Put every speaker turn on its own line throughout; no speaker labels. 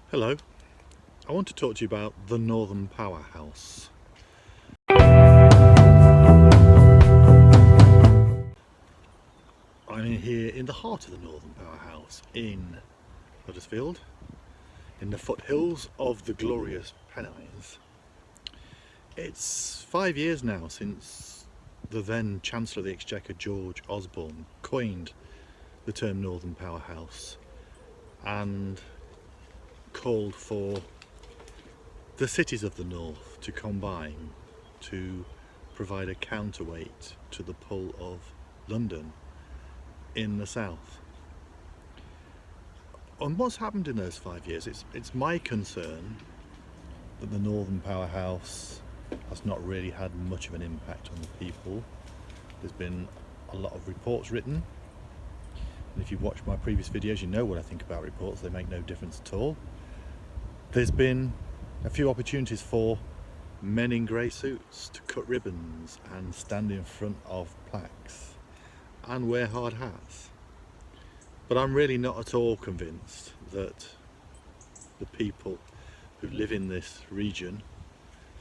Hello, I want to talk to you about the Northern Powerhouse. I'm here in the heart of the Northern Powerhouse in Huddersfield, in the foothills of the glorious Pennines. It's 5 years now since the then Chancellor of the Exchequer, George Osborne, coined the term Northern Powerhouse and called for the cities of the north to combine to provide a counterweight to the pull of London in the south. And what's happened in those 5 years? It's my concern that the Northern Powerhouse has not really had much of an impact on the people. There's been a lot of reports written, and if you've watched my previous videos you know what I think about reports. They make no difference at all. There's been a few opportunities for men in grey suits to cut ribbons and stand in front of plaques and wear hard hats. But I'm really not at all convinced that the people who live in this region,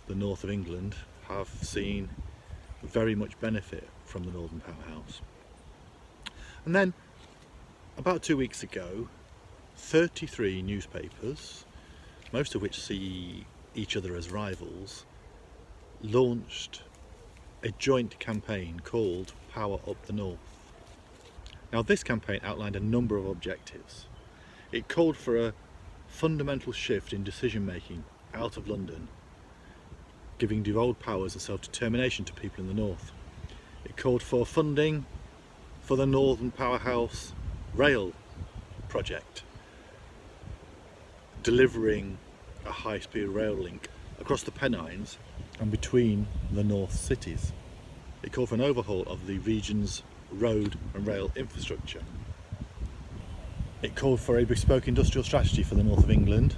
the north of England, have seen very much benefit from the Northern Powerhouse. And then about 2 weeks ago, 33 newspapers, most of which see each other as rivals, launched a joint campaign called Power Up the North. Now this campaign outlined a number of objectives. It called for a fundamental shift in decision making out of London, giving devolved powers and self-determination to people in the north. It called for funding for the Northern Powerhouse rail project, delivering a high-speed rail link across the Pennines and between the north cities. It called for an overhaul of the region's road and rail infrastructure. It called for a bespoke industrial strategy for the north of England,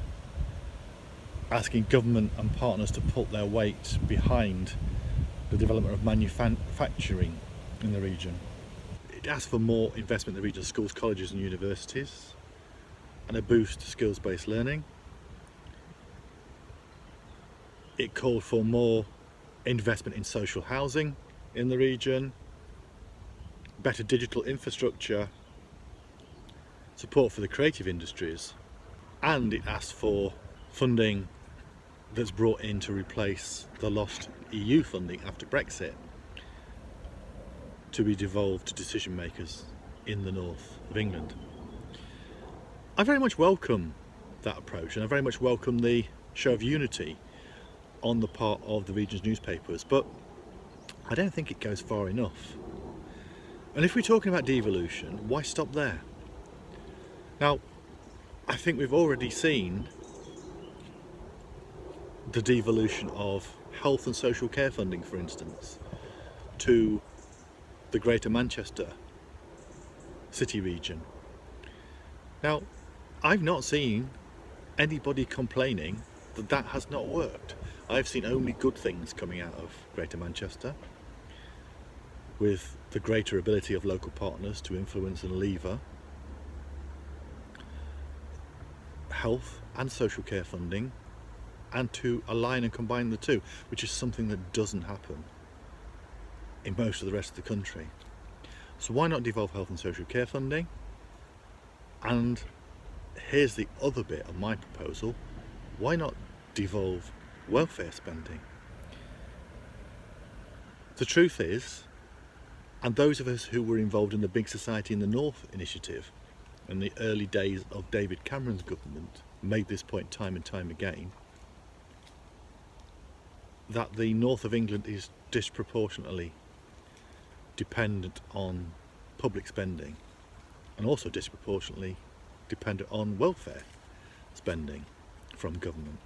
asking government and partners to put their weight behind the development of manufacturing in the region. It asked for more investment in the region's schools, colleges and universities, and a boost to skills-based learning. It called for more investment in social housing in the region, better digital infrastructure, support for the creative industries, and it asked for funding that's brought in to replace the lost EU funding after Brexit to be devolved to decision makers in the north of England. I very much welcome that approach, and I very much welcome the show of unity on the part of the region's newspapers, but I don't think it goes far enough. And if we're talking about devolution, why stop there? Now, I think we've already seen the devolution of health and social care funding, for instance, to the Greater Manchester city region. Now, I've not seen anybody complaining that that has not worked. I've seen only good things coming out of Greater Manchester, with the greater ability of local partners to influence and lever health and social care funding, and to align and combine the two, which is something that doesn't happen in most of the rest of the country. So why not devolve health and social care funding? And here's the other bit of my proposal: why not devolve welfare spending? The truth is, and those of us who were involved in the Big Society in the North initiative in the early days of David Cameron's government made this point time and time again, that the north of England is disproportionately dependent on public spending and also disproportionately dependent on welfare spending from government.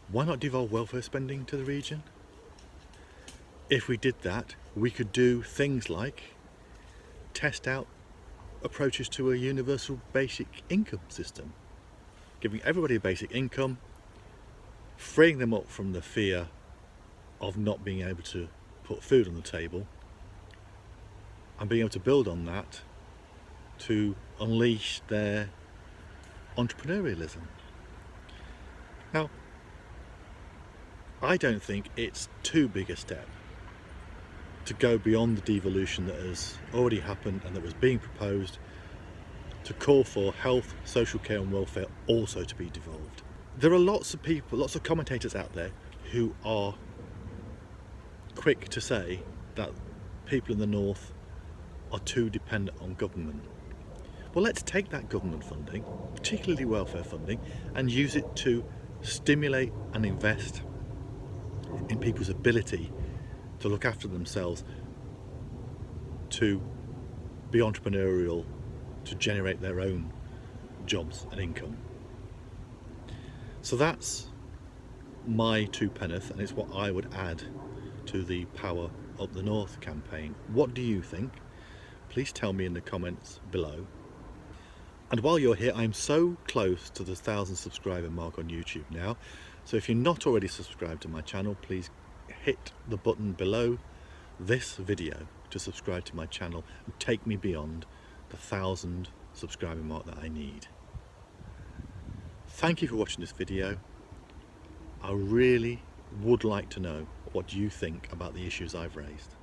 Why not devolve welfare spending to the region? If we did that, we could do things like test out approaches to a universal basic income system, giving everybody a basic income, freeing them up from the fear of not being able to put food on the table, and being able to build on that to unleash their entrepreneurialism. Now, I don't think it's too big a step to go beyond the devolution that has already happened and that was being proposed, to call for health, social care and welfare also to be devolved. There are lots of people, lots of commentators out there who are quick to say that people in the north are too dependent on government. Well, let's take that government funding, particularly welfare funding, and use it to stimulate and invest in people's ability to look after themselves, to be entrepreneurial, to generate their own jobs and income. So that's my two penneth, and it's what I would add to the Power Up the North campaign. What do you think? Please tell me in the comments below. And while you're here, I'm so close to the 1,000 subscriber mark on YouTube now, so if you're not already subscribed to my channel, please hit the button below this video to subscribe to my channel and take me beyond the 1,000 subscriber mark that I need. Thank you for watching this video. I really would like to know what you think about the issues I've raised.